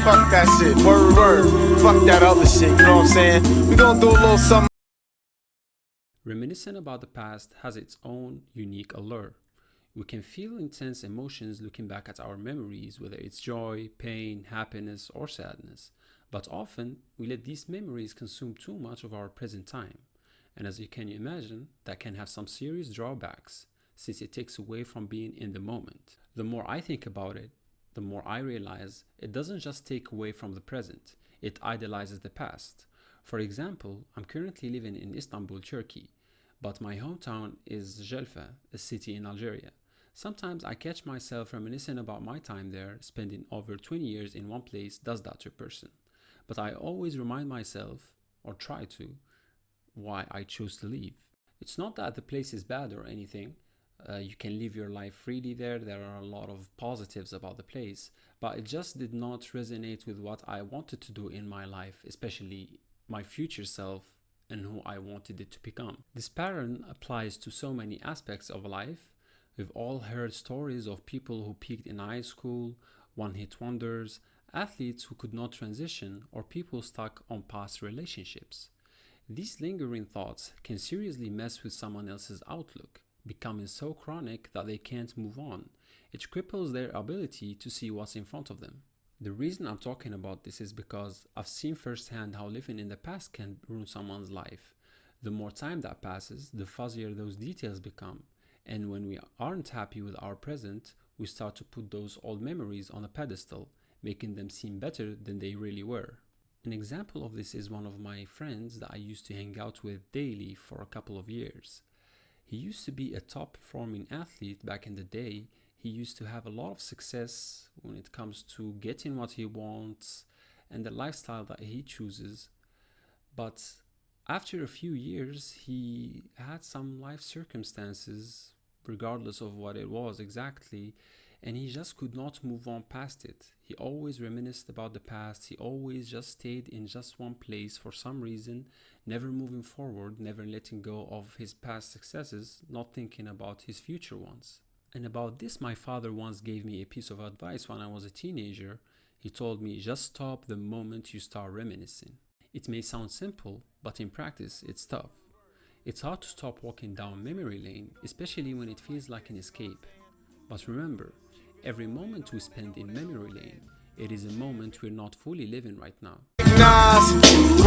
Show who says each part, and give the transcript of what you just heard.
Speaker 1: Fuck that shit. Word. Fuck that other shit. You know what I'm saying? We gonna do a little something.
Speaker 2: Reminiscing about the past has its own unique allure. We can feel intense emotions looking back at our memories, whether it's joy, pain, happiness, or sadness. But often, we let these memories consume too much of our present time. And as you can imagine, that can have some serious drawbacks, since it takes away from being in the moment. The more I think about it, the more I realize it doesn't just take away from the present, it idolizes the past. For example, I'm currently living in Istanbul, Turkey, but my hometown is Jelfa, a city in Algeria. Sometimes I catch myself reminiscing about my time there. Spending over 20 years in one place does that to a person. But I always remind myself, or try to, why I chose to leave. It's not that the place is bad or anything. You can live your life freely there. There are a lot of positives about the place, but it just did not resonate with what I wanted to do in my life, especially my future self and who I wanted it to become. This pattern applies to so many aspects of life. We've all heard stories of people who peaked in high school, one-hit wonders, athletes who could not transition, or people stuck on past relationships. These lingering thoughts can seriously mess with someone else's outlook, becoming so chronic that they can't move on. It cripples their ability to see what's in front of them. The reason I'm talking about this is because I've seen firsthand how living in the past can ruin someone's life. The more time that passes, the fuzzier those details become. And when we aren't happy with our present, we start to put those old memories on a pedestal, making them seem better than they really were. An example of this is one of my friends that I used to hang out with daily for a couple of years. He used to be a top performing athlete back in the day. He used to have a lot of success when it comes to getting what he wants and the lifestyle that he chooses. But after a few years, he had some life circumstances, regardless of what it was exactly, and he just could not move on past it. He always reminisced about the past. He always just stayed in just one place for some reason, never moving forward, never letting go of his past successes, not thinking about his future ones. And about this, my father once gave me a piece of advice when I was a teenager. He told me, just stop the moment you start reminiscing. It may sound simple, but in practice, it's tough. It's hard to stop walking down memory lane, especially when it feels like an escape. But remember, every moment we spend in memory lane, it is a moment we're not fully living right now.
Speaker 1: Nas,